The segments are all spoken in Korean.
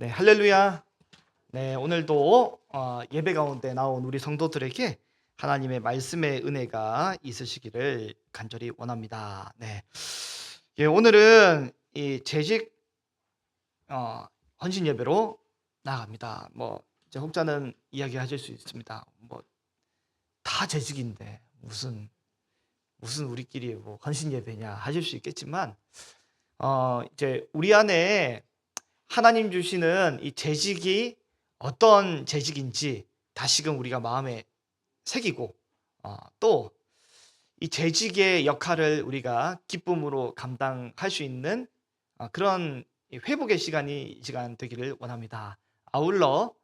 네, 할렐루야. 네, 오늘도 예배 가운데 나온 우리 성도들에게 하나님의 말씀의 은혜가 있으시기를 간절히 원합니다. 네, 오늘은 이 재직 헌신 예배로 나갑니다. 이제 혹자는 이야기하실 수 있습니다. 다 재직인데 무슨 우리끼리 헌신 예배냐 하실 수 있겠지만, 이제 우리 안에 하나님 주시는 이 재직이 어떤 재직인지 다시금 우리가 마음에 새기고, 또 이 재직의 역할을 우리가 기쁨으로 감당할 수 있는 그런 회복의 이 시간 되기를 원합니다. 아울러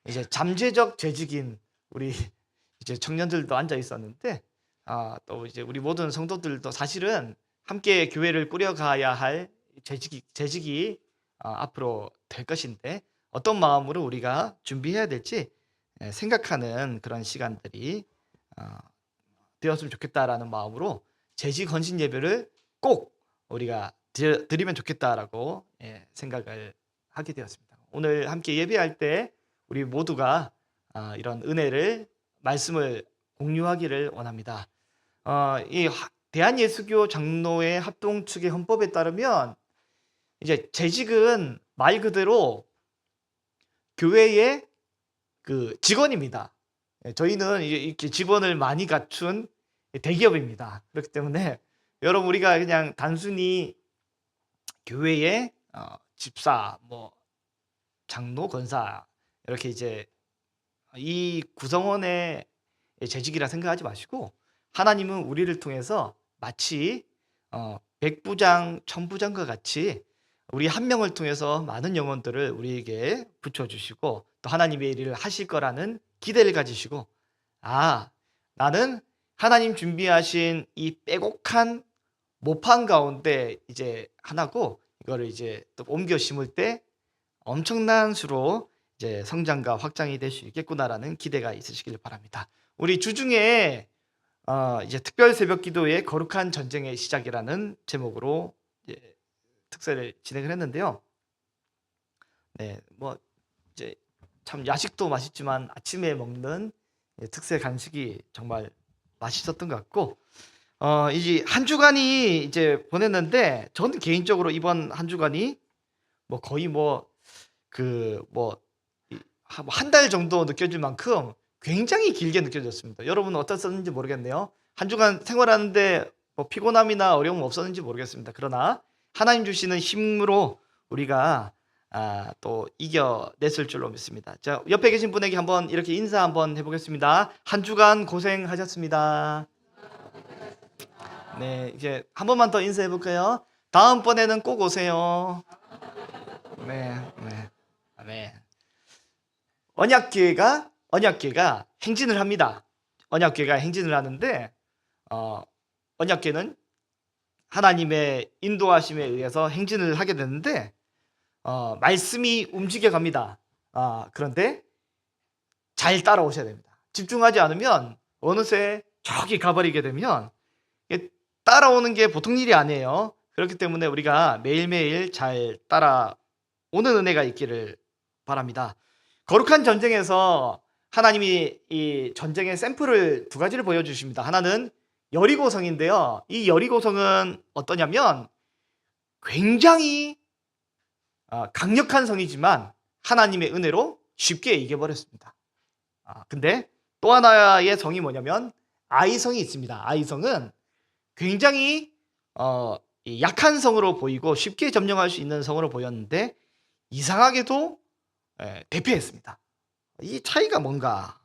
이제 잠재적 재직인 우리 이제 청년들도 앉아 있었는데, 또 이제 우리 모든 성도들도 사실은 함께 교회를 꾸려가야 할 재직이 앞으로 될 것인데, 어떤 마음으로 우리가 준비해야 될지 생각하는 그런 시간들이 되었으면 좋겠다라는 마음으로 재직 헌신 예배를 꼭 우리가 드리면 좋겠다라고 생각을 하게 되었습니다. 오늘 함께 예배할 때 우리 모두가 이런 은혜를 말씀을 공유하기를 원합니다. 이 대한예수교 장로회 합동 측의 헌법에 따르면 이제 재직은 말 그대로 교회의 그 직원입니다. 저희는 이렇게 직원을 많이 갖춘 대기업입니다. 그렇기 때문에 여러분, 우리가 그냥 단순히 교회의 집사, 장로, 권사 이렇게 이제 이 구성원의 재직이라 생각하지 마시고, 하나님은 우리를 통해서 마치 백부장, 천부장과 같이 우리 한 명을 통해서 많은 영혼들을 우리에게 붙여주시고, 또 하나님의 일을 하실 거라는 기대를 가지시고, 나는 하나님 준비하신 이 빼곡한 모판 가운데 이제 하나고, 이거를 이제 또 옮겨 심을 때 엄청난 수로 이제 성장과 확장이 될 수 있겠구나라는 기대가 있으시길 바랍니다. 우리 주중에 이제 특별 새벽 기도의 거룩한 전쟁의 시작이라는 제목으로 이제 특세를 진행을 했는데요. 네, 이제 참 야식도 맛있지만 아침에 먹는 특세 간식이 정말 맛있었던 것 같고, 이제 한 주간이 이제 보냈는데, 저는 개인적으로 이번 한 주간이 거의 한 달 정도 느껴질 만큼 굉장히 길게 느껴졌습니다. 여러분은 어떠셨는지 모르겠네요. 한 주간 생활하는데 피곤함이나 어려움 없었는지 모르겠습니다. 그러나 하나님 주시는 힘으로 우리가 또 이겨냈을 줄로 믿습니다. 자, 옆에 계신 분에게 한번 이렇게 인사 한번 해보겠습니다. 한 주간 고생하셨습니다. 네, 이제 한 번만 더 인사해 볼까요? 다음번에는 꼭 오세요. 네, 네, 네. 언약궤가 행진을 합니다. 언약궤가 행진을 하는데, 언약궤는 하나님의 인도하심에 의해서 행진을 하게 되는데, 말씀이 움직여 갑니다. 그런데 잘 따라오셔야 됩니다. 집중하지 않으면 어느새 저기 가버리게 되면 따라오는 게 보통 일이 아니에요. 그렇기 때문에 우리가 매일매일 잘 따라오는 은혜가 있기를 바랍니다. 거룩한 전쟁에서 하나님이 이 전쟁의 샘플을 두 가지를 보여주십니다. 하나는 여리고성인데요. 이 여리고성은 어떠냐면 굉장히 강력한 성이지만 하나님의 은혜로 쉽게 이겨버렸습니다. 근데 또 하나의 성이 뭐냐면 아이성이 있습니다. 아이성은 굉장히 약한 성으로 보이고 쉽게 점령할 수 있는 성으로 보였는데, 이상하게도 대패했습니다. 이 차이가 뭔가?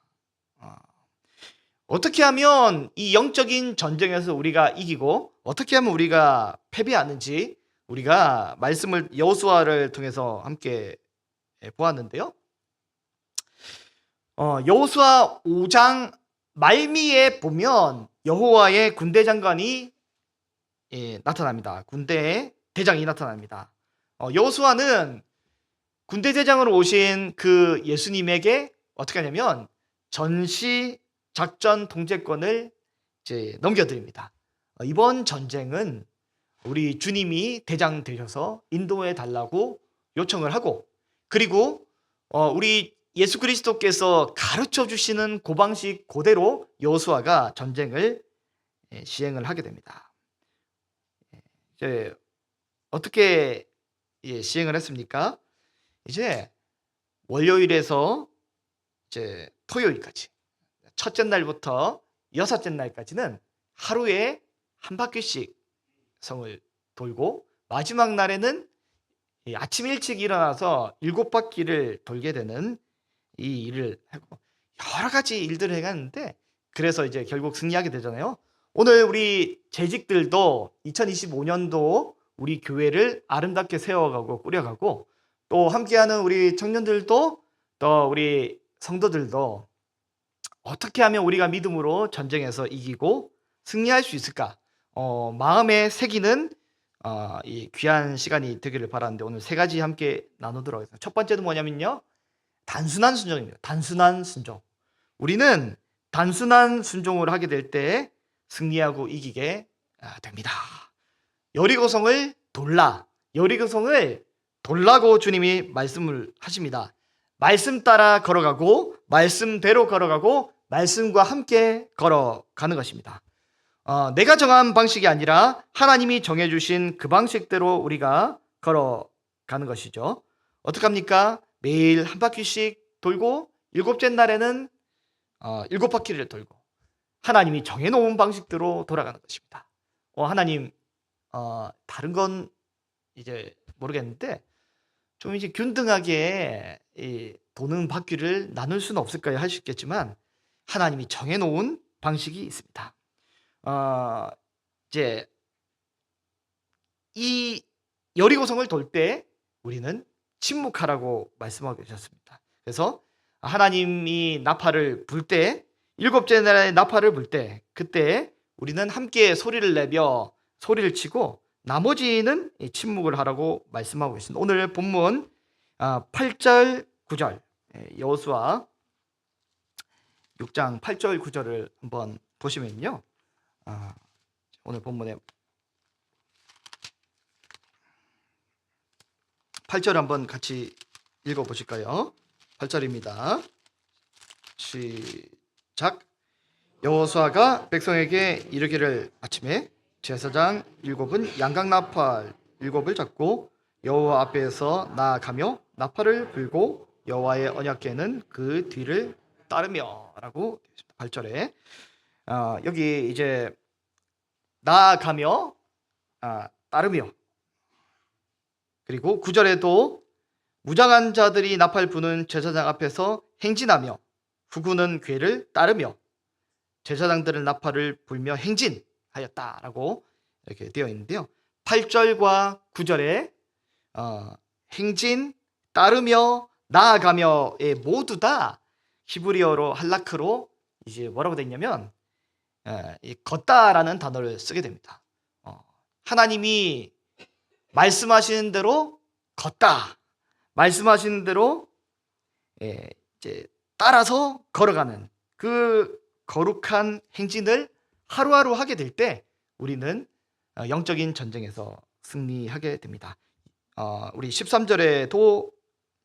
어떻게 하면 이 영적인 전쟁에서 우리가 이기고 어떻게 하면 우리가 패배하는지 우리가 말씀을 여호수아를 통해서 함께 보았는데요. 여호수아 5장 말미에 보면 여호와의 군대 장관이 나타납니다. 군대의 대장이 나타납니다. 여호수아는 군대 대장으로 오신 그 예수님에게 어떻게 하냐면 전시 작전 통제권을 이제 넘겨드립니다. 이번 전쟁은 우리 주님이 대장 되셔서 인도해 달라고 요청을 하고, 그리고 우리 예수 그리스도께서 가르쳐 주시는 그 방식 그대로 여호수아가 전쟁을 시행을 하게 됩니다. 이제 어떻게 시행을 했습니까? 이제 월요일에서 이제 토요일까지 첫째 날부터 여섯째 날까지는 하루에 한 바퀴씩 성을 돌고 마지막 날에는 아침 일찍 일어나서 7바퀴를 돌게 되는 이 일을 하고 여러 가지 일들을 해갔는데 그래서 이제 결국 승리하게 되잖아요. 오늘 우리 재직들도 2025년도 우리 교회를 아름답게 세워가고 꾸려가고 또 함께하는 우리 청년들도 또 우리 성도들도 어떻게 하면 우리가 믿음으로 전쟁에서 이기고 승리할 수 있을까? 마음에 새기는 이 귀한 시간이 되기를 바라는데 오늘 세 가지 함께 나누도록 하겠습니다. 첫 번째는 뭐냐면요. 단순한 순종입니다. 단순한 순종. 우리는 단순한 순종을 하게 될 때 승리하고 이기게 됩니다. 여리고성을 여리고성을 돌라고 주님이 말씀을 하십니다. 말씀 따라 걸어가고 말씀대로 걸어가고 말씀과 함께 걸어가는 것입니다. 내가 정한 방식이 아니라 하나님이 정해주신 그 방식대로 우리가 걸어가는 것이죠. 어떡합니까? 매일 한 바퀴씩 돌고 7째 날에는 7바퀴를 돌고 하나님이 정해놓은 방식대로 돌아가는 것입니다. 하나님 다른 건 이제 모르겠는데 좀 이제 균등하게 도는 바퀴를 나눌 수는 없을까요? 할 수 있겠지만 하나님이 정해놓은 방식이 있습니다. 이제 이 여리고성을 돌 때 우리는 침묵하라고 말씀하고 계셨습니다. 그래서 하나님이 나팔을 불 때, 7째 날에 나팔을 불 때, 그때 우리는 함께 소리를 내며 소리를 치고 나머지는 침묵을 하라고 말씀하고 계십니다. 오늘 본문 8절, 9절 여호수아 6장 8절, 9절을 한번 보시면요. 오늘 본문에 8절 한번 같이 읽어보실까요? 8절입니다. 시작. 여호수아가 백성에게 이르기를 아침에 제사장 7은 양각나팔 7을 잡고 여호와 앞에서 나아가며 나팔을 불고 여호와의 언약궤는 그 뒤를 따르며 라고 8절에 여기 이제 나아가며 따르며 그리고 9절에도 무장한 자들이 나팔 부는 제사장 앞에서 행진하며 후구는 궤를 따르며 제사장들은 나팔을 불며 행진하였다라고 이렇게 되어 있는데요. 8절과 9절에 행진, 따르며, 나아가며에 모두 다 히브리어로 할라크로 이제 뭐라고 되어 있냐면 이 걷다라는 단어를 쓰게 됩니다. 하나님이 말씀하시는 대로 걷다, 말씀하시는 대로 이제 따라서 걸어가는 그 거룩한 행진을 하루하루 하게 될 때 우리는 영적인 전쟁에서 승리하게 됩니다. 우리 13절에도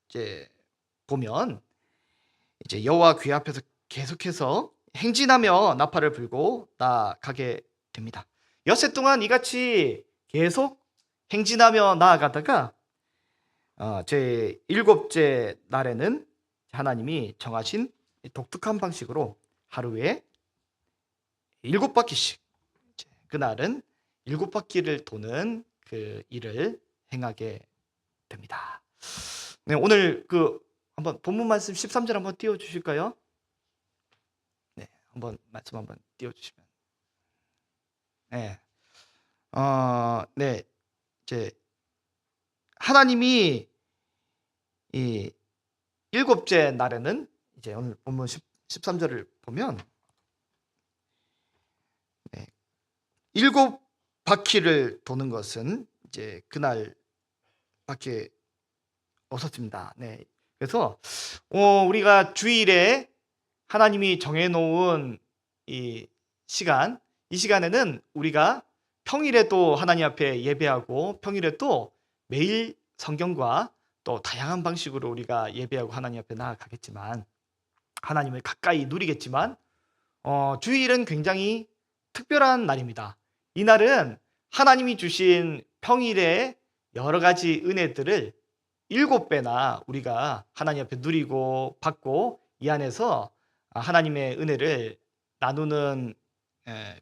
이제 보면 이제 여호와 궤 앞에서 계속해서 행진하며 나팔을 불고 나아가게 됩니다. 엿새 동안 이같이 계속 행진하며 나아가다가 제 7째 날에는 하나님이 정하신 독특한 방식으로 하루에 7바퀴씩 그날은 7바퀴를 도는 그 일을 행하게 됩니다. 네, 오늘 한번 본문 말씀 13절 한번 띄워 주실까요? 네, 한번 말씀 한번 띄워 주시면. 네. 네. 이제 하나님이 이 7째 날에는 이제 오늘 본문 13절을 보면 7바퀴를 도는 것은 이제 그날밖에 없었습니다. 네. 그래서 우리가 주일에 하나님이 정해놓은 이 시간에는 우리가 평일에 또 하나님 앞에 예배하고 평일에 또 매일 성경과 또 다양한 방식으로 우리가 예배하고 하나님 앞에 나아가겠지만 하나님을 가까이 누리겠지만 주일은 굉장히 특별한 날입니다. 이날은 하나님이 주신 평일의 여러 가지 은혜들을 7배나 우리가 하나님 앞에 누리고 받고 이 안에서 하나님의 은혜를 나누는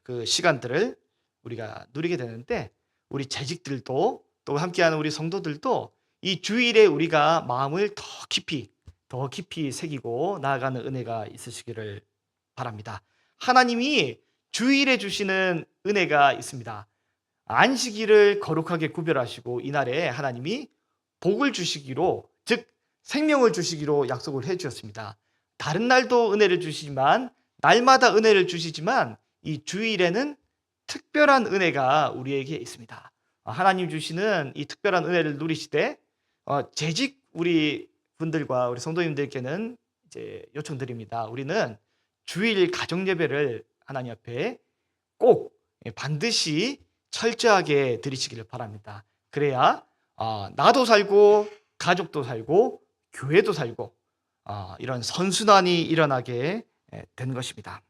그 시간들을 우리가 누리게 되는데 우리 재직들도 또 함께하는 우리 성도들도 이 주일에 우리가 마음을 더 깊이 새기고 나아가는 은혜가 있으시기를 바랍니다. 하나님이 주일에 주시는 은혜가 있습니다. 안식일을 거룩하게 구별하시고 이날에 하나님이 복을 주시기로, 즉 생명을 주시기로 약속을 해 주셨습니다. 다른 날도 은혜를 주시지만 날마다 은혜를 주시지만 이 주일에는 특별한 은혜가 우리에게 있습니다. 하나님 주시는 이 특별한 은혜를 누리시되 재직 우리 분들과 우리 성도님들께는 이제 요청드립니다. 우리는 주일 가정 예배를 하나님 앞에 꼭 반드시 철저하게 드리시기를 바랍니다. 그래야 나도 살고 가족도 살고 교회도 살고 이런 선순환이 일어나게 된 것입니다.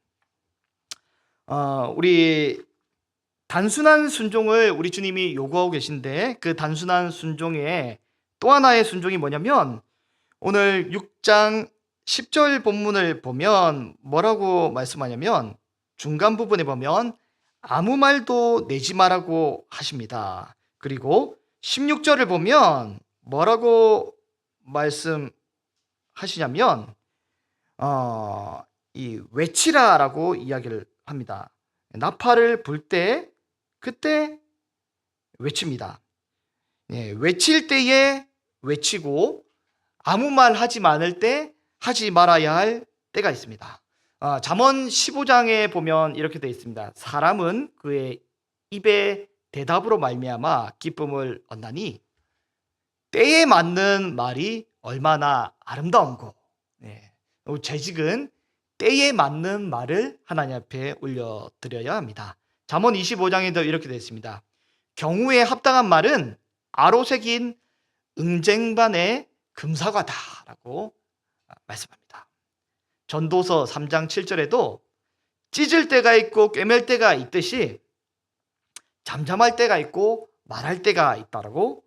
우리 단순한 순종을 우리 주님이 요구하고 계신데 그 단순한 순종의 또 하나의 순종이 뭐냐면 오늘 6장 10절 본문을 보면 뭐라고 말씀하냐면 중간 부분에 보면 아무 말도 내지 말라고 하십니다. 그리고 16절을 보면 뭐라고 말씀하시냐면 이 외치라라고 이야기를 합니다. 나팔을 불 때 그때 외칩니다. 외칠 때에 외치고 아무 말 하지 않을 때 하지 말아야 할 때가 있습니다. 잠언 15장에 보면 이렇게 되어 있습니다. 사람은 그의 입의 대답으로 말미암아 기쁨을 얻나니 때에 맞는 말이 얼마나 아름다운고. 재직은 때에 맞는 말을 하나님 앞에 올려드려야 합니다. 잠언 25장에도 이렇게 되어 있습니다. 경우에 합당한 말은 아로새긴 응쟁반의 금사과다라고 말씀합니다. 전도서 3장 7절에도 찢을 때가 있고 꿰맬 때가 있듯이 잠잠할 때가 있고 말할 때가 있다라고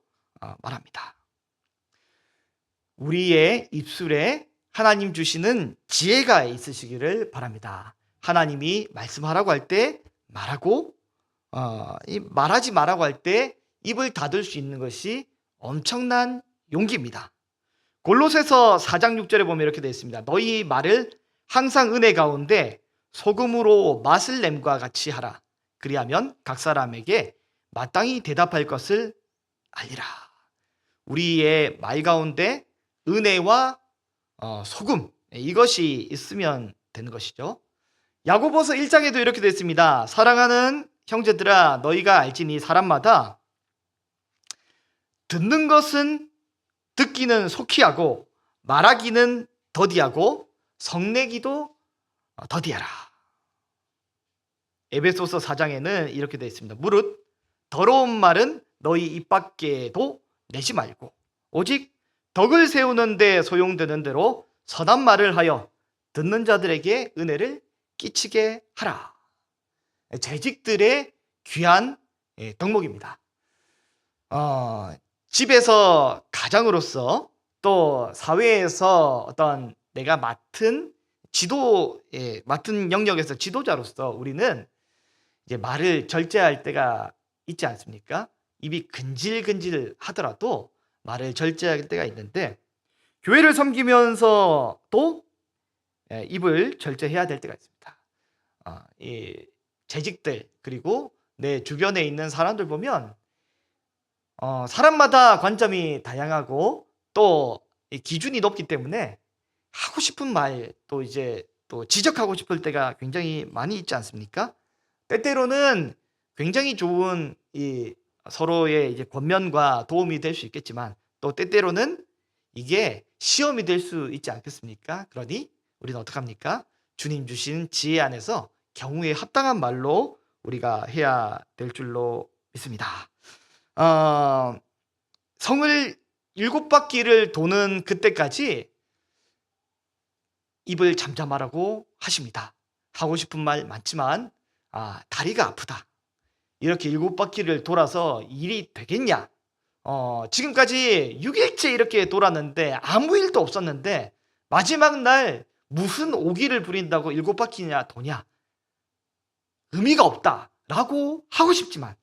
말합니다. 우리의 입술에 하나님 주시는 지혜가 있으시기를 바랍니다. 하나님이 말씀하라고 할 때 말하고 말하지 말라고 할 때 입을 닫을 수 있는 것이 엄청난 용기입니다. 골로새서 4장 6절에 보면 이렇게 되어 있습니다. 너희 말을 항상 은혜 가운데 소금으로 맛을 냄과 같이 하라. 그리하면 각 사람에게 마땅히 대답할 것을 알리라. 우리의 말 가운데 은혜와 소금 이것이 있으면 되는 것이죠. 야고보서 1장에도 이렇게 되어 있습니다. 사랑하는 형제들아 너희가 알지니 사람마다 듣는 것은 듣기는 속히 하고 말하기는 더디하고 성내기도 더디하라. 에베소서 4장에는 이렇게 되어 있습니다. 무릇 더러운 말은 너희 입 밖에도 내지 말고 오직 덕을 세우는 데 소용되는 대로 선한 말을 하여 듣는 자들에게 은혜를 끼치게 하라. 재직들의 귀한 덕목입니다. 집에서 가장으로서 또 사회에서 어떤 내가 맡은 맡은 영역에서 지도자로서 우리는 이제 말을 절제할 때가 있지 않습니까? 입이 근질근질 하더라도 말을 절제할 때가 있는데 교회를 섬기면서도 입을 절제해야 될 때가 있습니다. 이 재직들 그리고 내 주변에 있는 사람들 보면 사람마다 관점이 다양하고 또 기준이 높기 때문에 하고 싶은 말 또 지적하고 싶을 때가 굉장히 많이 있지 않습니까? 때때로는 굉장히 좋은 이 서로의 이제 권면과 도움이 될 수 있겠지만 또 때때로는 이게 시험이 될 수 있지 않겠습니까? 그러니 우리는 어떡합니까? 주님 주신 지혜 안에서 경우에 합당한 말로 우리가 해야 될 줄로 믿습니다. 성을 7바퀴를 도는 그때까지 입을 잠잠하라고 하십니다. 하고 싶은 말 많지만 다리가 아프다. 이렇게 7바퀴를 돌아서 일이 되겠냐? 지금까지 6일째 이렇게 돌았는데 아무 일도 없었는데 마지막 날 무슨 오기를 부린다고 7바퀴냐 도냐? 의미가 없다라고 하고 싶지만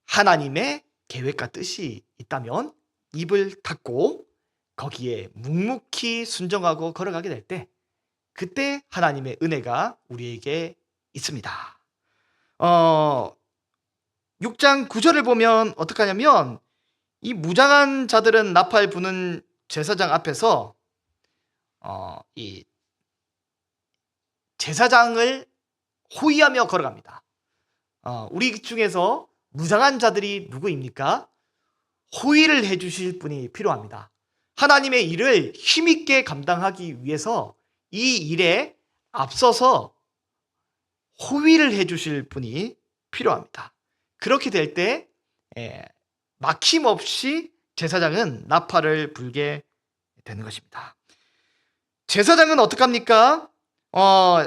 하나님의 계획과 뜻이 있다면 입을 닫고 거기에 묵묵히 순종하고 걸어가게 될 때 그때 하나님의 은혜가 우리에게 있습니다. 6장 9절을 보면 어떻게 하냐면 이 무장한 자들은 나팔 부는 제사장 앞에서 이 제사장을 호위하며 걸어갑니다. 우리 중에서 무장한 자들이 누구입니까? 호위를 해주실 분이 필요합니다. 하나님의 일을 힘있게 감당하기 위해서 이 일에 앞서서 호위를 해주실 분이 필요합니다. 그렇게 될 때 막힘없이 제사장은 나팔을 불게 되는 것입니다. 제사장은 어떡합니까?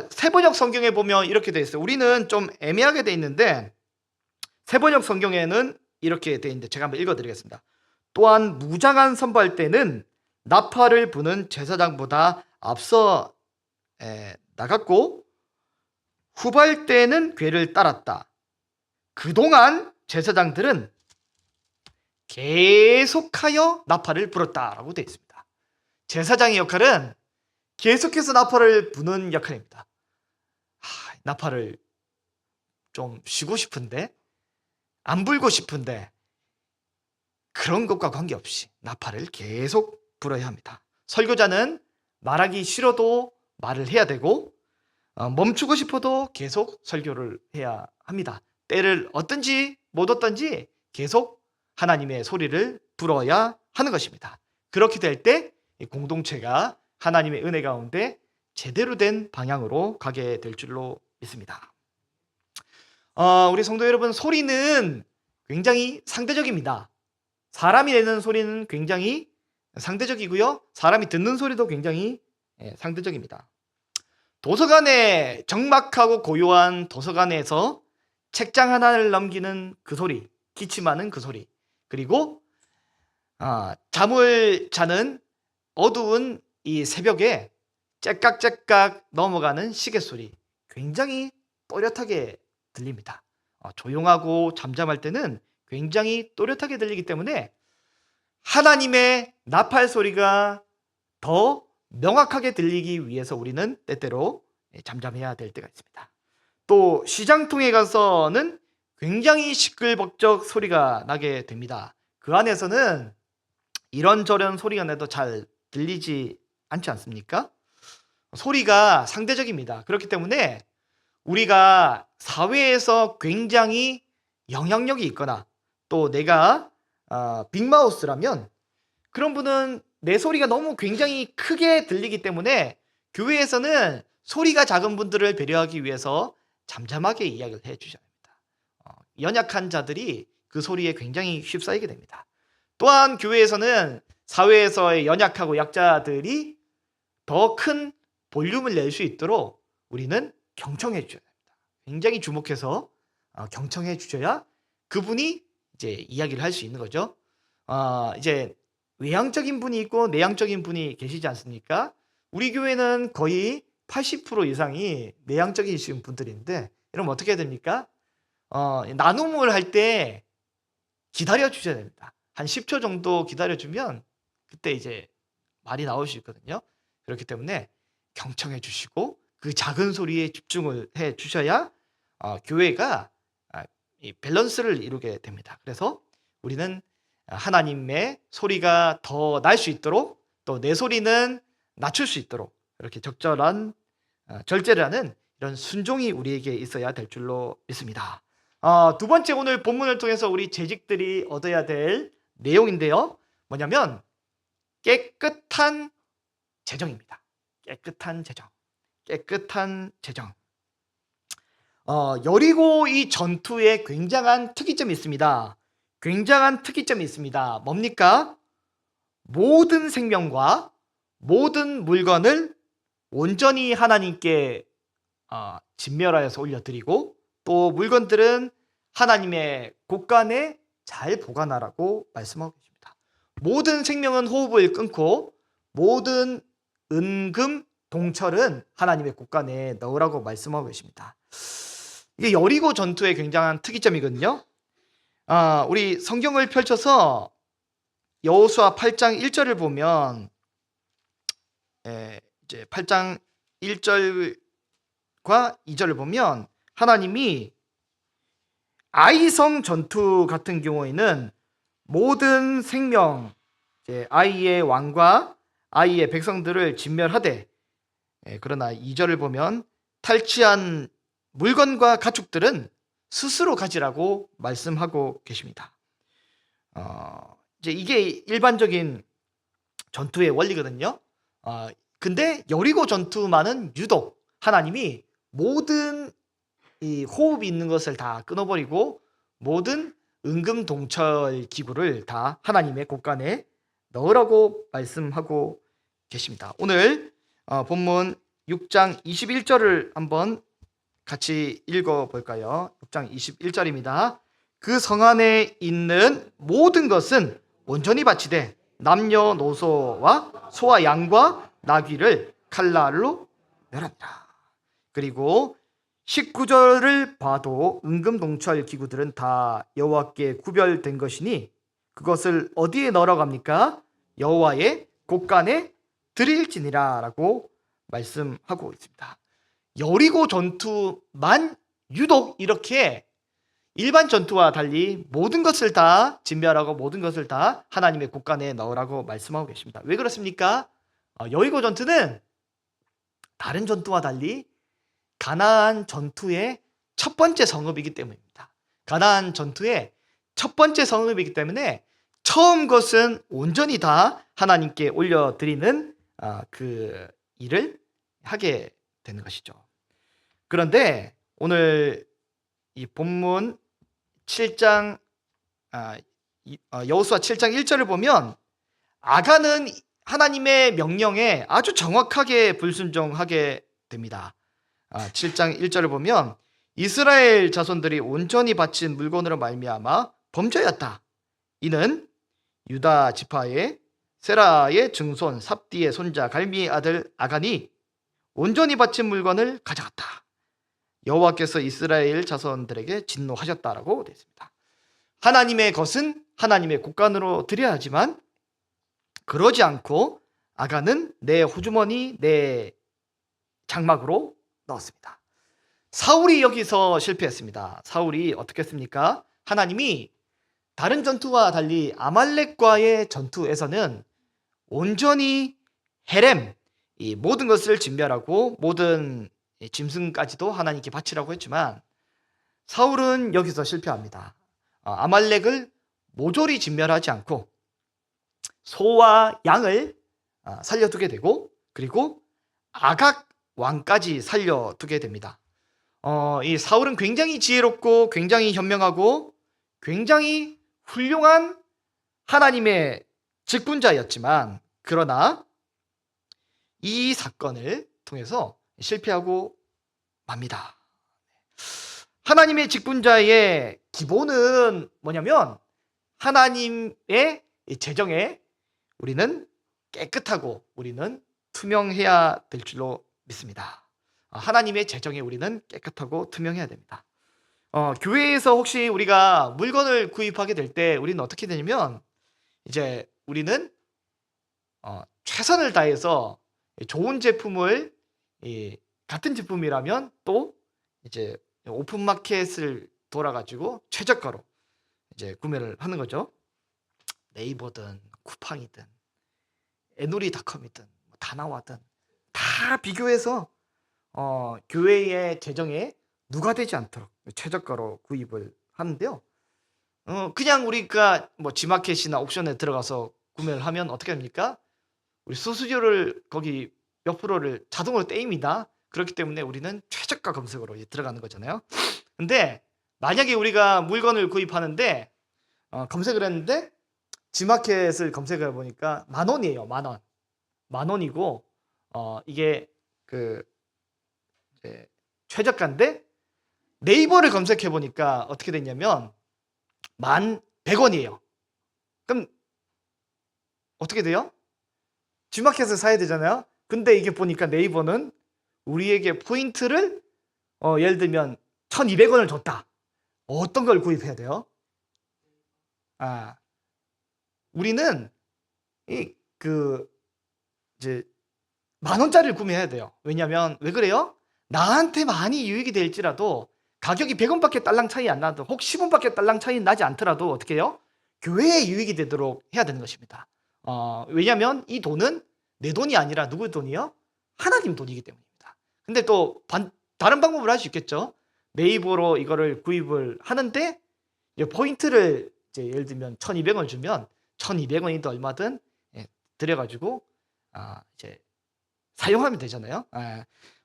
세번역 성경에 보면 이렇게 되어 있어요. 우리는 좀 애매하게 되어 있는데 세번역 성경에는 이렇게 되어 있는데 제가 한번 읽어드리겠습니다. 또한 무장한 선포할 때는 나팔을 부는 제사장보다 앞서 나갔고 후발 때는 궤를 따랐다. 그동안 제사장들은 계속하여 나팔을 불었다라고 되어 있습니다. 제사장의 역할은 계속해서 나팔을 부는 역할입니다. 나팔을 좀 쉬고 싶은데 안 불고 싶은데 그런 것과 관계없이 나팔을 계속 불어야 합니다. 설교자는 말하기 싫어도 말을 해야 되고 멈추고 싶어도 계속 설교를 해야 합니다. 때를 얻든지 못 얻든지 계속 하나님의 소리를 불어야 하는 것입니다. 그렇게 될 때 공동체가 하나님의 은혜 가운데 제대로 된 방향으로 가게 될 줄로 믿습니다. 우리 성도 여러분, 소리는 굉장히 상대적입니다. 사람이 내는 소리는 굉장히 상대적이고요. 사람이 듣는 소리도 굉장히 상대적입니다. 도서관에 적막하고 고요한 도서관에서 책장 하나를 넘기는 그 소리, 기침하는 그 소리, 그리고 잠을 자는 어두운 이 새벽에 째깍째깍 넘어가는 시계 소리, 굉장히 또렷하게 들립니다. 조용하고 잠잠할 때는 굉장히 또렷하게 들리기 때문에 하나님의 나팔 소리가 더 명확하게 들리기 위해서 우리는 때때로 잠잠해야 될 때가 있습니다. 또 시장통에 가서는 굉장히 시끌벅적 소리가 나게 됩니다. 그 안에서는 이런저런 소리가 나도 잘 들리지 않지 않습니까? 소리가 상대적입니다. 그렇기 때문에 우리가 사회에서 굉장히 영향력이 있거나 또 내가 빅마우스라면 그런 분은 내 소리가 너무 굉장히 크게 들리기 때문에 교회에서는 소리가 작은 분들을 배려하기 위해서 잠잠하게 이야기를 해주셔야 합니다. 연약한 자들이 그 소리에 굉장히 휩싸이게 됩니다. 또한 교회에서는 사회에서의 연약하고 약자들이 더 큰 볼륨을 낼 수 있도록 우리는 경청해 주셔야 됩니다. 굉장히 주목해서 경청해 주셔야 그분이 이제 이야기를 할 수 있는 거죠. 이제 외향적인 분이 있고 내향적인 분이 계시지 않습니까? 우리 교회는 거의 80% 이상이 내향적이신 분들인데 여러분 어떻게 해야 됩니까? 나눔을 할 때 기다려 주셔야 됩니다. 한 10초 정도 기다려 주면 그때 이제 말이 나올 수 있거든요. 그렇기 때문에 경청해 주시고 그 작은 소리에 집중을 해 주셔야 교회가 이 밸런스를 이루게 됩니다. 그래서 우리는 하나님의 소리가 더 날 수 있도록 또 내 소리는 낮출 수 있도록 이렇게 적절한 절제를 하는 이런 순종이 우리에게 있어야 될 줄로 믿습니다. 두 번째 오늘 본문을 통해서 우리 재직들이 얻어야 될 내용인데요. 뭐냐면 깨끗한 재정입니다. 깨끗한 재정. 깨끗한 재정. 여리고 이 전투에 굉장한 특이점이 있습니다. 굉장한 특이점이 있습니다. 뭡니까? 모든 생명과 모든 물건을 온전히 하나님께 진멸하여서 올려드리고, 또 물건들은 하나님의 곳간에 잘 보관하라고 말씀하고 계십니다. 모든 생명은 호흡을 끊고 모든 은금 동철은 하나님의 곳간에 넣으라고 말씀하고 계십니다. 이게 여리고 전투의 굉장한 특이점이거든요. 우리 성경을 펼쳐서 여호수아 8장 1절을 보면, 이제 8장 1절과 2절을 보면 하나님이 아이성 전투 같은 경우에는 모든 생명, 아이의 왕과 아이의 백성들을 진멸하되, 그러나 2절을 보면 탈취한 물건과 가축들은 스스로 가지라고 말씀하고 계십니다. 이제 이게 일반적인 전투의 원리거든요. 근데 여리고 전투만은 유독 하나님이 모든 이 호흡이 있는 것을 다 끊어버리고 모든 은금동철 기구를 다 하나님의 곳간에 넣으라고 말씀하고 계십니다. 오늘 본문 6장 21절을 한번 같이 읽어볼까요? 6장 21절입니다. 그 성 안에 있는 모든 것은 온전히 바치되 남녀노소와 소와 양과 나귀를 칼날로 멸한다. 그리고 19절을 봐도 은금동철 기구들은 다 여호와께 구별된 것이니 그것을 어디에 넣으라고 합니까? 여호와의 곳간에 드릴지니라 라고 말씀하고 있습니다. 여리고 전투만 유독 이렇게 일반 전투와 달리 모든 것을 다 진멸하고 모든 것을 다 하나님의 곳간에 넣으라고 말씀하고 계십니다. 왜 그렇습니까? 여리고 전투는 다른 전투와 달리 가나안 전투의 첫 번째 성읍이기 때문입니다. 가나안 전투의 첫 번째 성읍이기 때문에 처음 것은 온전히 다 하나님께 올려드리는 그 일을 하게 되는 것이죠. 그런데 오늘 이 본문 7장 여호수아 7장 1절을 보면 아간은 하나님의 명령에 아주 정확하게 불순종하게 됩니다. 7장 1절을 보면 이스라엘 자손들이 온전히 바친 물건으로 말미암아 범죄였다. 이는 유다 지파의 세라의 증손 삽디의 손자 갈미의 아들 아간이 온전히 바친 물건을 가져갔다. 여호와께서 이스라엘 자손들에게 진노하셨다라고 되어 있습니다. 하나님의 것은 하나님의 곳간으로 드려야 하지만 그러지 않고 아간은 내 호주머니, 내 장막으로 넣었습니다. 사울이 여기서 실패했습니다. 사울이 어떻게 했습니까? 하나님이 다른 전투와 달리 아말렉과의 전투에서는 온전히 헤렘, 이 모든 것을 진멸하고 모든 짐승까지도 하나님께 바치라고 했지만 사울은 여기서 실패합니다. 아말렉을 모조리 진멸하지 않고 소와 양을 살려두게 되고 그리고 아각 왕까지 살려두게 됩니다. 이 사울은 굉장히 지혜롭고 굉장히 현명하고 굉장히 훌륭한 하나님의 직분자였지만 그러나 이 사건을 통해서 실패하고 맙니다. 하나님의 직분자의 기본은 뭐냐면 하나님의 재정에 우리는 깨끗하고 우리는 투명해야 될 줄로 믿습니다. 하나님의 재정에 우리는 깨끗하고 투명해야 됩니다. 교회에서 혹시 우리가 물건을 구입하게 될 때 우리는 어떻게 되냐면 이제 우리는 최선을 다해서 좋은 제품을 같은 제품이라면 또 이제 오픈마켓을 돌아가지고 최저가로 이제 구매를 하는 거죠. 네이버든 쿠팡이든 에누리닷컴이든 다나와든 다 비교해서 교회의 재정에 누가 되지 않도록 최저가로 구입을 하는데요. 그냥 우리가 뭐 지마켓이나 옥션에 들어가서 구매를 하면 어떻게 합니까? 우리 수수료를 거기 몇 프로를 자동으로 떼입니다. 그렇기 때문에 우리는 최저가 검색으로 이제 들어가는 거잖아요. 근데 만약에 우리가 물건을 구입하는데 검색을 했는데 지마켓을 검색해 보니까 10,000원이에요. 10,000원. 10,000원이고 이게 그 이제 최저가인데 네이버를 검색해 보니까 어떻게 됐냐면 11,000원이에요. 그럼 어떻게 돼요? G마켓을 사야 되잖아요. 근데 이게 보니까 네이버는 우리에게 포인트를 예를 들면 1,200원을 줬다. 어떤 걸 구입해야 돼요? 아, 우리는 이제 10,000원짜리를 구매해야 돼요. 왜냐면 왜 그래요? 나한테 많이 유익이 될지라도 가격이 100원밖에 딸랑 차이 안 나도 혹 10원밖에 딸랑 차이 나지 않더라도 어떻게 해요? 교회에 유익이 되도록 해야 되는 것입니다. 왜냐면 이 돈은 내 돈이 아니라 누구의 돈이요? 하나님 돈이기 때문입니다. 근데 또 다른 방법을 할 수 있겠죠. 네이버로 이거를 구입을 하는데 포인트를 이제 예를 들면 1,200원 주면 1,200원이든 얼마든 들여가지고 이제 사용하면 되잖아요.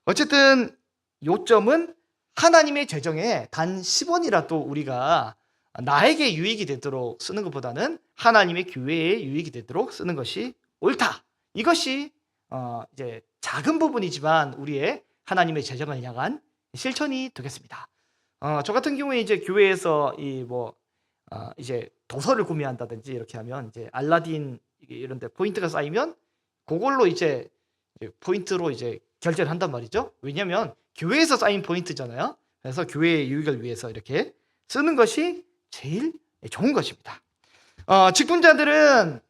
어쨌든 요점은 하나님의 재정에 단 10원이라도 우리가 나에게 유익이 되도록 쓰는 것보다는 하나님의 교회에 유익이 되도록 쓰는 것이 옳다. 이것이 이제 작은 부분이지만 우리의 하나님의 재정을 향한 실천이 되겠습니다. 저 같은 경우에 이제 교회에서 이제 도서를 구매한다든지 이렇게 하면 이제 알라딘 이런 데 포인트가 쌓이면 그걸로 이제 포인트로 이제 결제를 한단 말이죠. 왜냐면 교회에서 쌓인 포인트잖아요. 그래서 교회의 유익을 위해서 이렇게 쓰는 것이 제일 좋은 것입니다. 직분자들은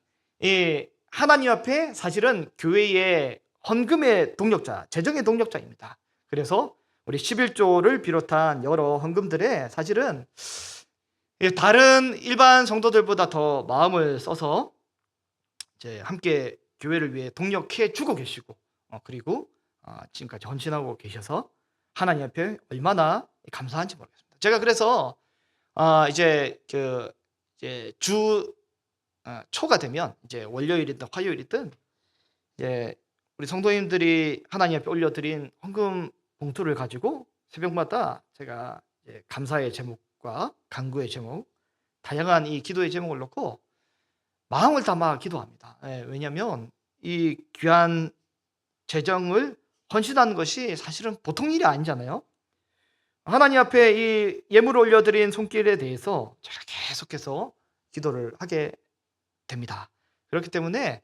하나님 앞에 사실은 교회의 헌금의 동력자, 재정의 동력자입니다. 그래서 우리 11조를 비롯한 여러 헌금들에 사실은 다른 일반 성도들보다 더 마음을 써서 이제 함께 교회를 위해 동력해 주고 계시고 그리고 지금까지 헌신하고 계셔서 하나님 앞에 얼마나 감사한지 모르겠습니다. 제가 그래서 이제 주 초가 되면 이제 월요일이든 화요일이든 이제 우리 성도님들이 하나님 앞에 올려드린 헌금 봉투를 가지고 새벽마다 제가 이제 감사의 제목과 간구의 제목, 다양한 이 기도의 제목을 놓고 마음을 담아 기도합니다. 왜냐하면 이 귀한 재정을 헌신하는 것이 사실은 보통 일이 아니잖아요. 하나님 앞에 이 예물을 올려드린 손길에 대해서 제가 계속해서 기도를 하게 됩니다. 그렇기 때문에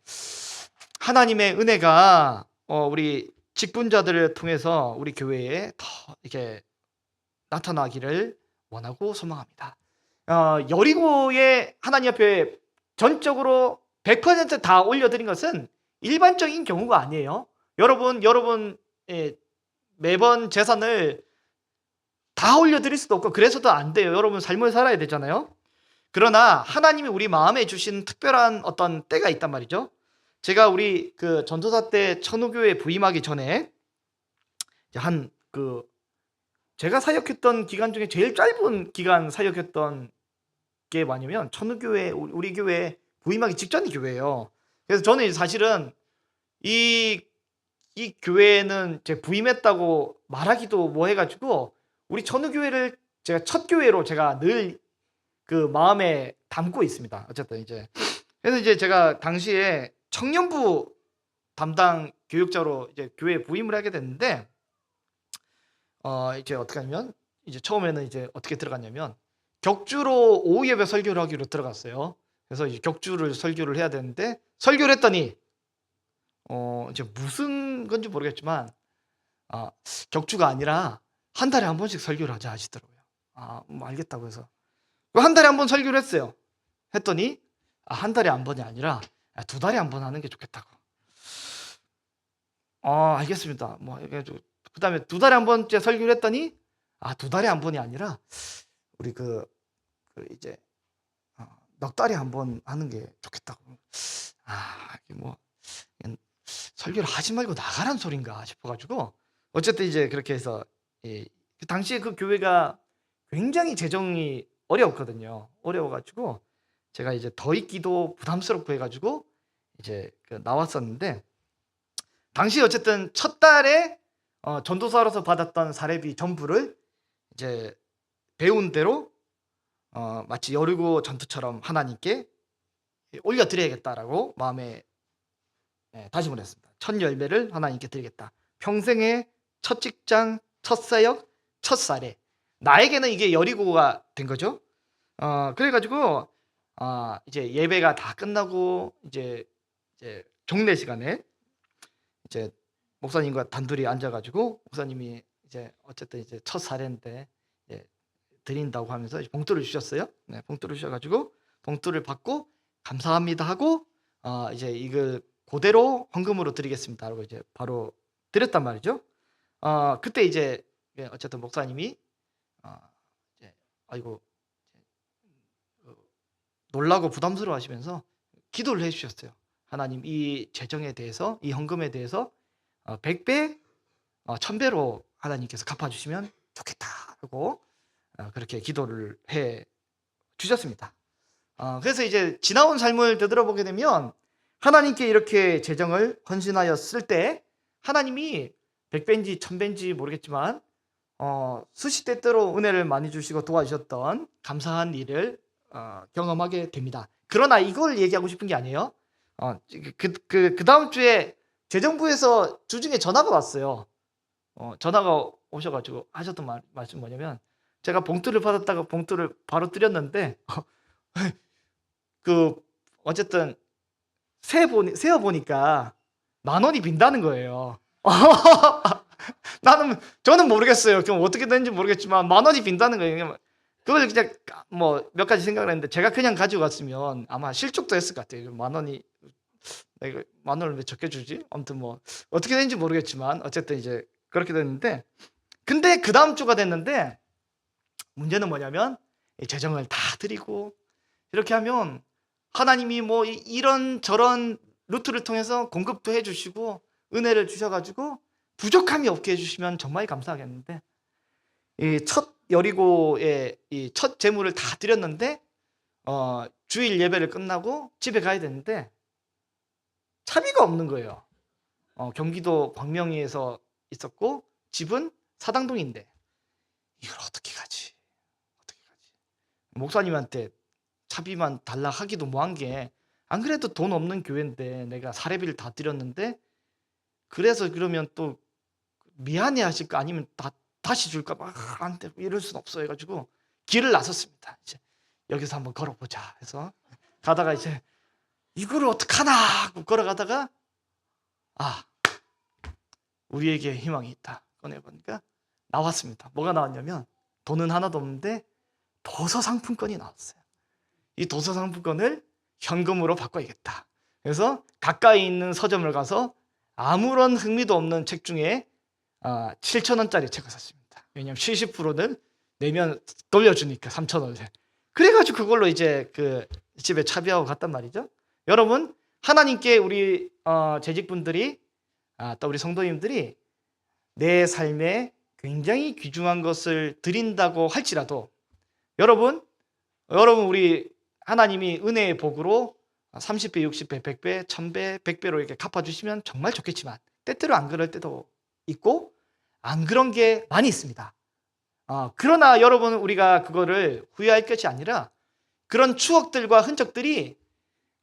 하나님의 은혜가 우리 직분자들을 통해서 우리 교회에 더 이렇게 나타나기를 원하고 소망합니다. 여리고에 하나님 앞에 전적으로 100%다 올려드린 것은 일반적인 경우가 아니에요. 여러분 매번 재산을 다 올려드릴 수도 없고 그래서도 안 돼요. 여러분 삶을 살아야 되잖아요. 그러나 하나님이 우리 마음에 주신 특별한 어떤 때가 있단 말이죠. 제가 우리 그 전도사 때 천우교회 부임하기 전에 제가 사역했던 기간 중에 제일 짧은 기간 사역했던 게 뭐냐면 천우교회 우리 교회 부임하기 직전의 교회예요. 그래서 저는 사실은 이 교회는 제 부임했다고 말하기도 뭐 해가지고 우리 천우교회를 제가 첫 교회로 제가 늘 그 마음에 담고 있습니다. 어쨌든 이제 그래서 이제 제가 당시에 청년부 담당 교육자로 이제 교회에 부임을 하게 됐는데 이제 어떻게 하냐면 이제 처음에는 이제 어떻게 들어갔냐면 격주로 오후 예배 설교를 하기로 들어갔어요. 그래서 이제 격주를 설교를 해야 되는데 설교를 했더니 이제 무슨 건지 모르겠지만 격주가 아니라 한 달에 한 번씩 설교를 하자 하시더라고요. 뭐 알겠다고 해서 한 달에 한 번 설교를 했어요. 했더니 한 달에 한 번이 아니라 2달에 한 번 하는 게 좋겠다고. 알겠습니다. 뭐 그다음에 2달에 한 번째 설교를 했더니 2달에 한 번이 아니라 우리 이제 넉 달에 한 번 하는 게 좋겠다고. 이게 뭐 설교를 하지 말고 나가란 소린가 싶어가지고 어쨌든 이제 그렇게 해서 당시에 그 교회가 굉장히 재정이 어려웠거든요. 어려워가지고 제가 이제 더 있기도 부담스럽고 해가지고 이제 나왔었는데 당시 어쨌든 첫 달에 전도사로서 받았던 사례비 전부를 이제 배운 대로 마치 여리고 전투처럼 하나님께 올려드려야겠다라고 마음에 다짐을 했습니다. 첫 열매를 하나님께 드리겠다. 평생의 첫 직장, 첫 사역, 첫 사례. 나에게는 이게 여리고가 된 거죠. 그래가지고 이제 예배가 다 끝나고 이제 종례 시간에 이제 목사님과 단둘이 앉아가지고 목사님이 이제 어쨌든 이제 첫 사례인데 드린다고 하면서 봉투를 주셨어요. 네, 봉투를 주셔가지고 봉투를 받고 감사합니다 하고 이제 이걸 그대로 헌금으로 드리겠습니다 하고 이제 바로 드렸단 말이죠. 그때 이제 어쨌든 목사님이 이제 아이고 놀라고 부담스러워 하시면서 기도를 해주셨어요. 하나님, 이 재정에 대해서, 이 헌금에 대해서 100배, 1000배로 하나님께서 갚아주시면 좋겠다 하고 그렇게 기도를 해 주셨습니다. 그래서 이제 지나온 삶을 되돌아보게 되면 하나님께 이렇게 재정을 헌신하였을 때 하나님이 100배인지 1000배인지 모르겠지만 수시 때때로 은혜를 많이 주시고 도와주셨던 감사한 일을 경험하게 됩니다. 그러나 이걸 얘기하고 싶은 게 아니에요. 그 다음 주에 재정부에서 주중에 전화가 왔어요. 전화가 오셔가지고 하셨던 말씀 뭐냐면 제가 봉투를 받았다가 봉투를 바로 드렸는데 어쨌든 세어 보니까 10,000원이 빈다는 거예요. 저는 모르겠어요. 그럼 어떻게 되는지 모르겠지만 10,000원이 빈다는 거예요. 그걸 그냥 뭐 몇 가지 생각을 했는데 제가 그냥 가지고 갔으면 아마 실족도 했을 것 같아요. 10,000원이 내가 10,000원을 왜 적게 주지? 아무튼 뭐 어떻게 되는지 모르겠지만 어쨌든 이제 그렇게 됐는데 근데 그 다음 주가 됐는데 문제는 뭐냐면 재정을 다 드리고 이렇게 하면 하나님이 뭐 이런 저런 루트를 통해서 공급도 해주시고 은혜를 주셔가지고 부족함이 없게 해주시면 정말 감사하겠는데 이 첫 여리고의 이 첫 재물을 다 드렸는데 주일 예배를 끝나고 집에 가야 되는데 차비가 없는 거예요. 경기도 광명리에서 있었고 집은 사당동인데 이걸 어떻게 가지? 목사님한테 차비만 달라 하기도 뭐한 게 안 그래도 돈 없는 교회인데 내가 사례비를 다 드렸는데 그래서 그러면 또 미안해 하실까 아니면 다시 줄까 안 돼 이럴 순 없어 해가지고 길을 나섰습니다. 이제 여기서 한번 걸어보자 해서 가다가 이제 이거를 어떡하나 하고 걸어가다가 우리에게 희망이 있다 꺼내보니까 나왔습니다. 뭐가 나왔냐면 돈은 하나도 없는데 도서 상품권이 나왔어요. 이 도서 상품권을 현금으로 바꿔야겠다. 그래서 가까이 있는 서점을 가서 아무런 흥미도 없는 책 중에 7,000원짜리 책을 샀습니다. 왜냐하면 70%는 내면 돌려주니까 3,000원을. 그래가지고 그걸로 이제 그 집에 차비하고 갔단 말이죠. 여러분 하나님께 우리 재직분들이 또 우리 성도님들이 내 삶에 굉장히 귀중한 것을 드린다고 할지라도 여러분 우리 하나님이 은혜의 복으로 30배, 60배, 100배, 1000배, 100배로 이렇게 갚아주시면 정말 좋겠지만 때때로 안 그럴 때도 있고 안 그런 게 많이 있습니다. 그러나 여러분 우리가 그거를 후회할 것이 아니라 그런 추억들과 흔적들이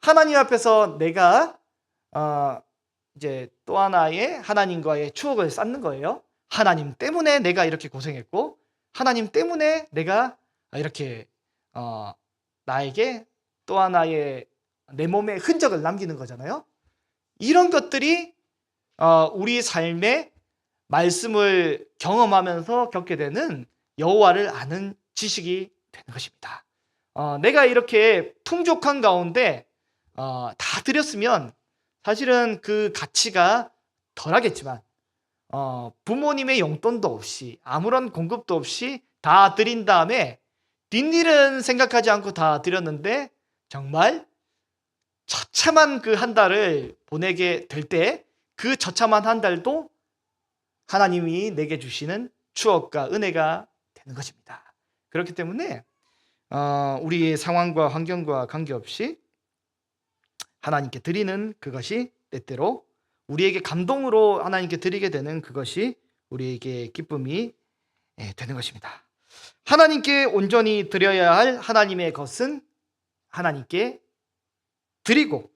하나님 앞에서 내가 이제 또 하나의 하나님과의 추억을 쌓는 거예요. 하나님 때문에 내가 이렇게 고생했고 하나님 때문에 내가 이렇게 나에게 또 하나의 내 몸에 흔적을 남기는 거잖아요. 이런 것들이 우리 삶의 말씀을 경험하면서 겪게 되는 여호와를 아는 지식이 되는 것입니다. 내가 이렇게 풍족한 가운데 다 드렸으면 사실은 그 가치가 덜하겠지만 부모님의 용돈도 없이 아무런 공급도 없이 다 드린 다음에 뒷일은 생각하지 않고 다 드렸는데 정말 처참한 그 한 달을 보내게 될 때 그 처참한 한 달도 하나님이 내게 주시는 추억과 은혜가 되는 것입니다. 그렇기 때문에 우리의 상황과 환경과 관계없이 하나님께 드리는 그것이 때때로 우리에게 감동으로 하나님께 드리게 되는 그것이 우리에게 기쁨이 되는 것입니다. 하나님께 온전히 드려야 할 하나님의 것은 하나님께 드리고,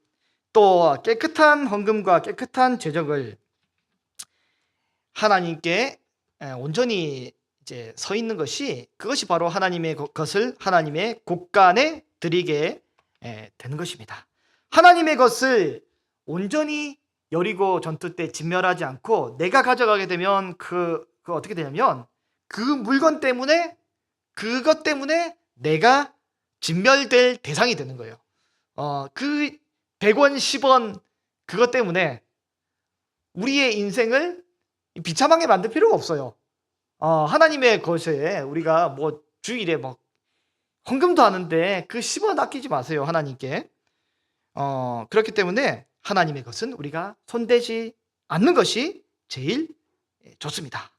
또 깨끗한 헌금과 깨끗한 제적을 하나님께 온전히 이제 서 있는 것이, 그것이 바로 하나님의 것을 하나님의 곳간에 드리게 되는 것입니다. 하나님의 것을 온전히 여리고 전투 때 진멸하지 않고 내가 가져가게 되면 그 어떻게 되냐면, 그 물건 때문에, 그것 때문에 내가 진멸될 대상이 되는 거예요. 그 100원, 10원 그것 때문에 우리의 인생을 비참하게 만들 필요가 없어요. 하나님의 것에 우리가 뭐 주일에 막 헌금도 하는데 그 10원 아끼지 마세요, 하나님께. 그렇기 때문에 하나님의 것은 우리가 손대지 않는 것이 제일 좋습니다.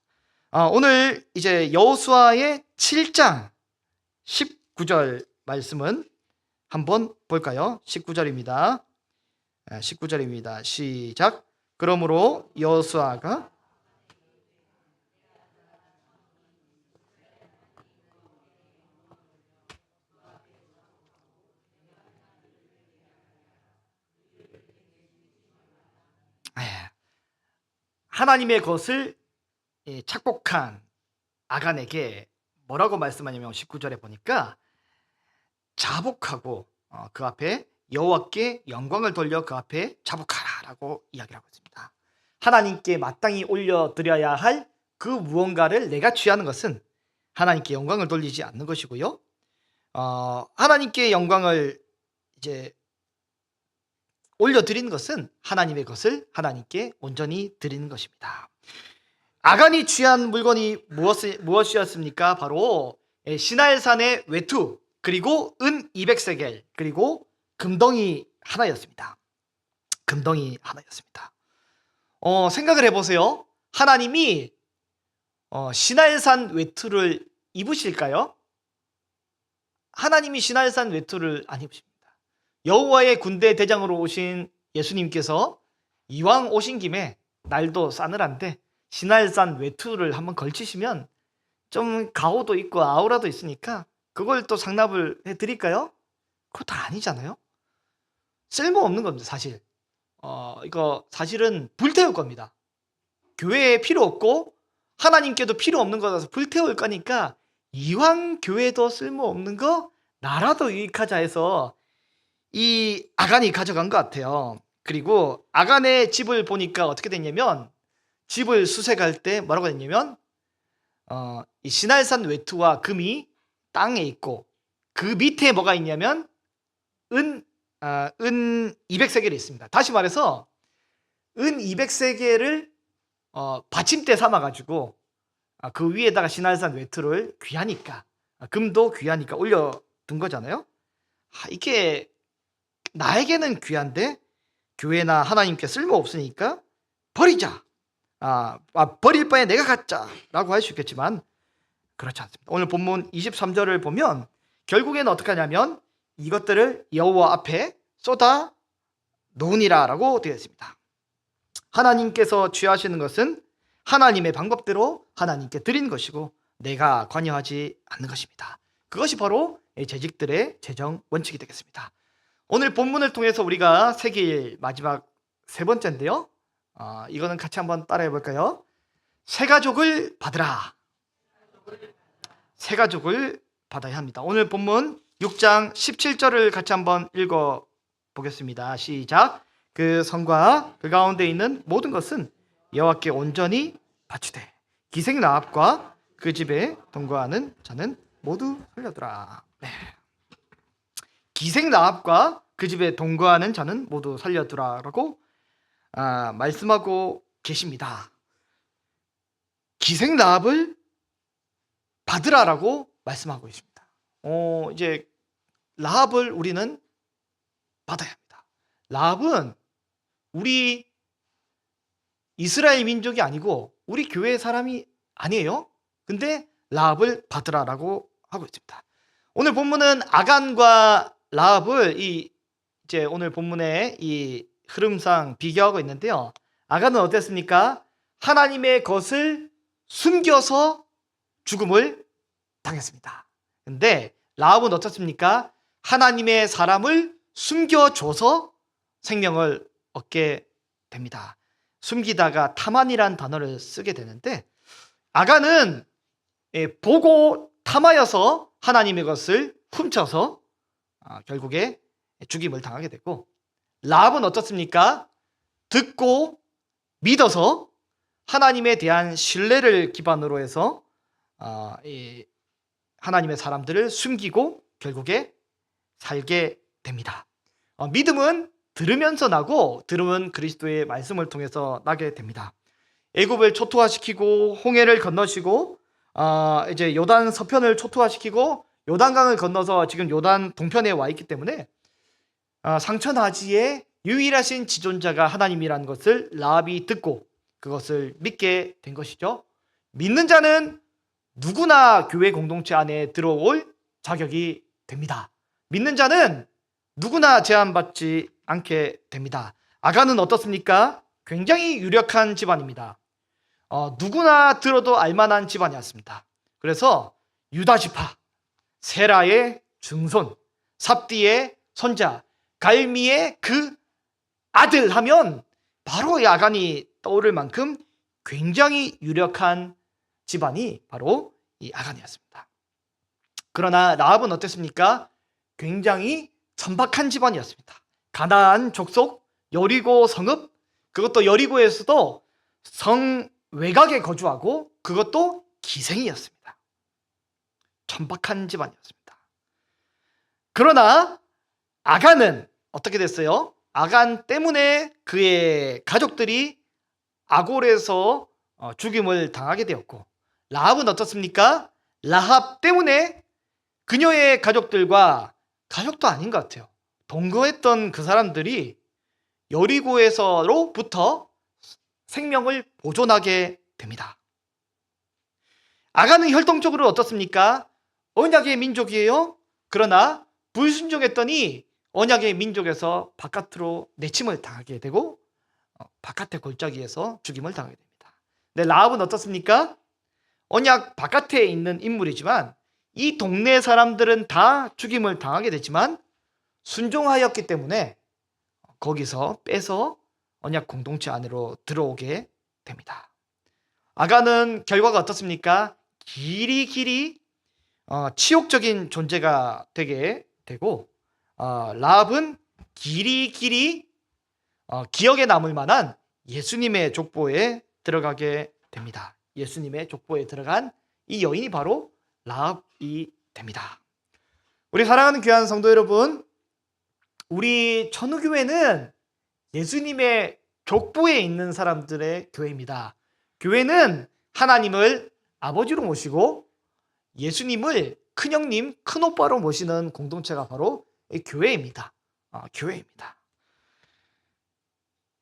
오늘 이제 여호수아의 7장 19절 말씀은 한번 볼까요? 19절입니다. 19절입니다. 시작. 그러므로 여호수아가 하나님의 것을 착복한 아간에게 뭐라고 말씀하냐면, 19절에 보니까 자복하고 그 앞에 여호와께 영광을 돌려 그 앞에 자복하라라고 이야기를 하고 있습니다. 하나님께 마땅히 올려드려야 할 그 무언가를 내가 취하는 것은 하나님께 영광을 돌리지 않는 것이고요. 하나님께 영광을 이제 올려드리는 것은 하나님의 것을 하나님께 온전히 드리는 것입니다. 아간이 취한 물건이 무엇이었습니까? 바로 시날산의 외투, 그리고 은 200세겔, 그리고 금덩이 하나였습니다. 금덩이 하나였습니다. 생각을 해보세요. 하나님이 시날산 외투를 입으실까요? 하나님이 시날산 외투를 안 입으십니다. 여호와의 군대 대장으로 오신 예수님께서 이왕 오신 김에 날도 싸늘한데 시날산 외투를 한번 걸치시면 좀 가오도 있고 아우라도 있으니까 그걸 또 상납을 해드릴까요? 그거 다 아니잖아요. 쓸모없는 겁니다, 사실. 이거 사실은 불태울 겁니다. 교회에 필요 없고 하나님께도 필요 없는 거라서 불태울 거니까 이왕 교회도 쓸모없는 거 나라도 유익하자 해서 이 아간이 가져간 것 같아요. 그리고 아간의 집을 보니까 어떻게 됐냐면, 집을 수색할 때 뭐라고 했냐면, 이 시날산 외투와 금이 땅에 있고 그 밑에 뭐가 있냐면 은 200세겔이 있습니다. 다시 말해서 은 200세겔을 받침대 삼아가지고 그 위에다가 시날산 외투를 귀하니까, 금도 귀하니까 올려둔 거잖아요. 이게 나에게는 귀한데 교회나 하나님께 쓸모없으니까 버리자. 버릴 바에 내가 갖자라고 할 수 있겠지만 그렇지 않습니다. 오늘 본문 23절을 보면 결국에는 어떻게 하냐면 이것들을 여호와 앞에 쏟아 놓으니라라고 되어 있습니다. 하나님께서 취하시는 것은 하나님의 방법대로 하나님께 드리는 것이고 내가 관여하지 않는 것입니다. 그것이 바로 재직들의 재정 원칙이 되겠습니다. 오늘 본문을 통해서 우리가 새길 마지막 세 번째인데요. 이거는 같이 한번 따라해 볼까요? 새 가족을 받으라. 새 가족을 받아야 합니다. 오늘 본문 6장 17절을 같이 한번 읽어 보겠습니다. 시작. 그 성과 그 가운데 있는 모든 것은 여호와께 온전히 바치되 기생 라합과 그 집에 동거하는 자는 모두 살려두라. 네. 기생 라합과 그 집에 동거하는 자는 모두 살려두라라고 말씀하고 계십니다. 기생 라합을 받으라라고 말씀하고 있습니다. 이제 라합을 우리는 받아야 합니다. 라합은 우리 이스라엘 민족이 아니고 우리 교회 사람이 아니에요. 근데 라합을 받으라라고 하고 있습니다. 오늘 본문은 아간과 라합을 이제 오늘 본문의 이 흐름상 비교하고 있는데요. 아간은 어땠습니까? 하나님의 것을 숨겨서 죽음을 당했습니다. 근데 라합은 어떻습니까? 하나님의 사람을 숨겨줘서 생명을 얻게 됩니다. 숨기다가 타만이란 단어를 쓰게 되는데, 아간은 보고 탐하여서 하나님의 것을 훔쳐서 결국에 죽임을 당하게 되고, 라합은 어떻습니까? 듣고 믿어서 하나님에 대한 신뢰를 기반으로 해서 하나님의 사람들을 숨기고 결국에 살게 됩니다. 믿음은 들으면서 나고, 들으면 그리스도의 말씀을 통해서 나게 됩니다. 애굽을 초토화시키고 홍해를 건너시고 이제 요단 서편을 초토화시키고 요단강을 건너서 지금 요단 동편에 와 있기 때문에 상천하지의 유일하신 지존자가 하나님이라는 것을 라합이 듣고 그것을 믿게 된 것이죠. 믿는 자는 누구나 교회 공동체 안에 들어올 자격이 됩니다. 믿는 자는 누구나 제한받지 않게 됩니다. 아간은 어떻습니까? 굉장히 유력한 집안입니다. 누구나 들어도 알만한 집안이었습니다. 그래서 유다지파, 세라의 증손, 삽디의 손자, 갈미의 그 아들 하면 바로 이 아간이 떠오를 만큼 굉장히 유력한 집안이 바로 이 아간이었습니다. 그러나 라합은 어땠습니까? 굉장히 천박한 집안이었습니다. 가나안 족속, 여리고 성읍, 그것도 여리고에서도 성 외곽에 거주하고 그것도 기생이었습니다. 천박한 집안이었습니다. 그러나 아간은 어떻게 됐어요? 아간 때문에 그의 가족들이 아골에서 죽임을 당하게 되었고, 라합은 어떻습니까? 라합 때문에 그녀의 가족들과, 가족도 아닌 것 같아요, 동거했던 그 사람들이 여리고에서로부터 생명을 보존하게 됩니다. 아간은 혈통적으로 어떻습니까? 언약의 민족이에요. 그러나 불순종했더니 언약의 민족에서 바깥으로 내침을 당하게 되고 바깥의 골짜기에서 죽임을 당하게 됩니다. 근데 라합은 어떻습니까? 언약 바깥에 있는 인물이지만 이 동네 사람들은 다 죽임을 당하게 되지만 순종하였기 때문에 거기서 빼서 언약 공동체 안으로 들어오게 됩니다. 아간은 결과가 어떻습니까? 길이 치욕적인 존재가 되게 되고, 라합은 길이 기억에 남을 만한 예수님의 족보에 들어가게 됩니다. 예수님의 족보에 들어간 이 여인이 바로 라합이 됩니다. 우리 사랑하는 귀한 성도 여러분, 우리 천우교회는 예수님의 족보에 있는 사람들의 교회입니다. 교회는 하나님을 아버지로 모시고 예수님을 큰형님, 큰오빠로 모시는 공동체가 바로 이 교회입니다. 교회입니다.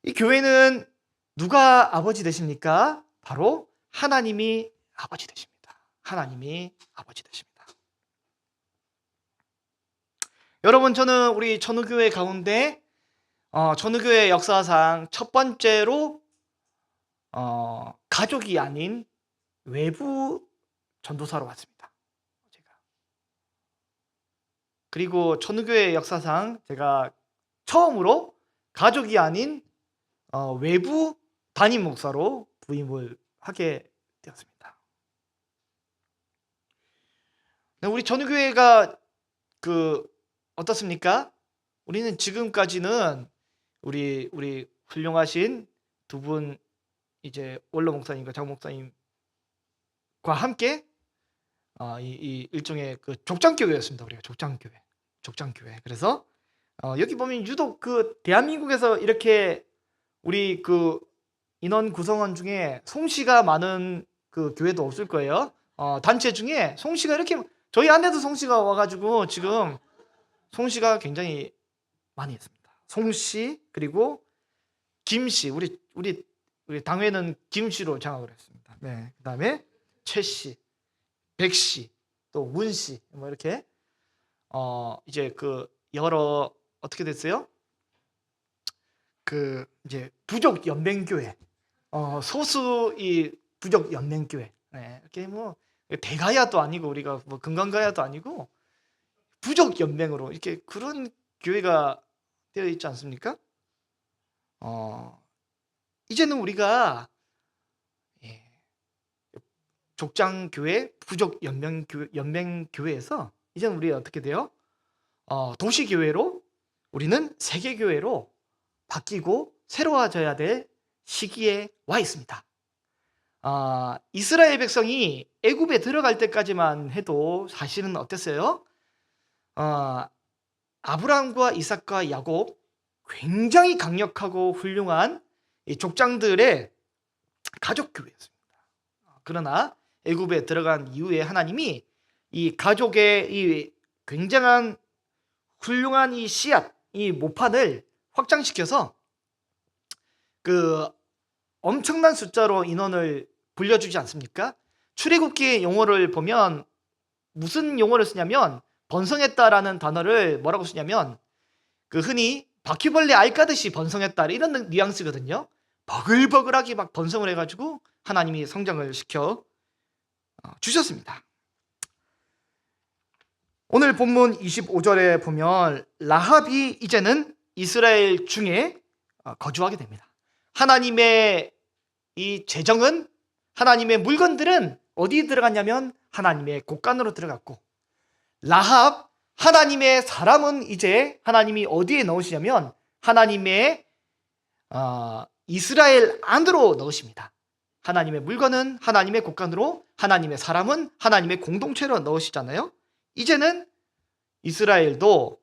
이 교회는 누가 아버지 되십니까? 바로 하나님이 아버지 되십니다. 하나님이 아버지 되십니다. 여러분, 저는 우리 천우교회 가운데 천우교회 역사상 첫 번째로 가족이 아닌 외부 전도사로 왔습니다. 제가. 그리고 천우교회 역사상 제가 처음으로 가족이 아닌 외부 담임 목사로 부임을 하게 되었습니다. 우리 천우교회가 어떻습니까? 우리는 지금까지는 우리 훌륭하신 두 분, 이제 원로 목사님과 장 목사님과 함께 이 일종의 그 족장교회였습니다. 우리가 족장교회. 그래서 여기 보면 유독 대한민국에서 이렇게 우리 인원 구성원 중에 송씨가 많은 교회도 없을 거예요. 단체 중에 송씨가 이렇게, 저희 안에도 송씨가 와가지고 지금 송씨가 굉장히 많이 있습니다. 송씨, 그리고 김씨, 우리 당회는 김씨로 장악을 했습니다. 네, 그다음에 최씨, 백씨, 또 문씨, 뭐 이렇게 이제 여러 어떻게 됐어요? 이제 부족 연맹교회, 소수 이 부족 연맹교회, 네, 이렇게 뭐 대가야도 아니고 우리가 뭐 금강가야도 아니고 부족 연맹으로 이렇게 그런 교회가 되어 있지 않습니까? 이제는 우리가 예, 족장교회, 부족 연맹교회에서 이제는 우리 어떻게 돼요? 도시교회로 우리는 세계교회로 바뀌고 새로워져야 될 시기에 와 있습니다. 이스라엘 백성이 애굽에 들어갈 때까지만 해도 사실은 어땠어요? 아브라함과 이삭과 야곱 굉장히 강력하고 훌륭한 이 족장들의 가족교회였습니다. 그러나 애굽에 들어간 이후에 하나님이 이 가족의 이 굉장한 훌륭한 이 씨앗, 이 모판을 확장시켜서 그 엄청난 숫자로 인원을 불려주지 않습니까? 출애굽기 용어를 보면 무슨 용어를 쓰냐면 번성했다라는 단어를 뭐라고 쓰냐면 그 흔히 바퀴벌레 알 까듯이 번성했다 이런 뉘앙스거든요. 버글버글하게 막 번성을 해가지고 하나님이 성장을 시켜 주셨습니다. 오늘 본문 25절에 보면 라합이 이제는 이스라엘 중에 거주하게 됩니다. 하나님의 이 재정은, 하나님의 물건들은 어디 들어갔냐면 하나님의 곳간으로 들어갔고, 라합 하나님의 사람은 이제 하나님이 어디에 넣으시냐면 하나님의 이스라엘 안으로 넣으십니다. 하나님의 물건은 하나님의 곳간으로, 하나님의 사람은 하나님의 공동체로 넣으시잖아요. 이제는 이스라엘도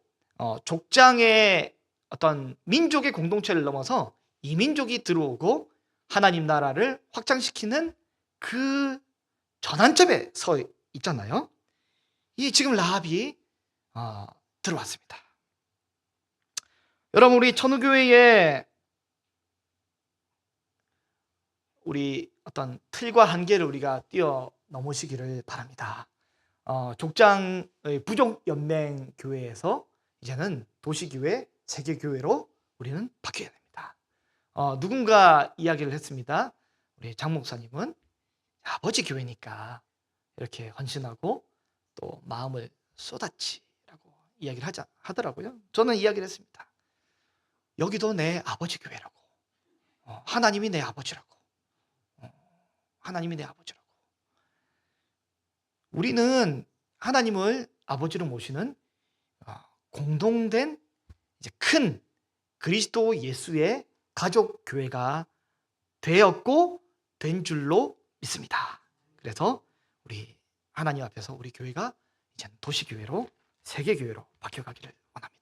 족장의 어떤 민족의 공동체를 넘어서 이민족이 들어오고 하나님 나라를 확장시키는 그 전환점에 서 있잖아요. 이 지금 라합이 들어왔습니다. 여러분, 우리 천우교회에 우리 어떤 틀과 한계를 우리가 뛰어넘으시기를 바랍니다. 족장의 부족연맹교회에서 이제는 도시교회, 세계교회로 우리는 바뀌어야 됩니다. 누군가 이야기를 했습니다. 우리 장 목사님은 아버지 교회니까 이렇게 헌신하고 또 마음을 쏟았지라고 이야기를 하더라고요. 저는 이야기를 했습니다. 여기도 내 아버지 교회라고. 하나님이 내 아버지라고. 하나님이 내 아버지라고. 우리는 하나님을 아버지로 모시는 공동된 이제 큰 그리스도 예수의 가족 교회가 되었고 된 줄로 믿습니다. 그래서 우리 하나님 앞에서 우리 교회가 이제 도시교회로 세계교회로 바뀌어가기를 원합니다.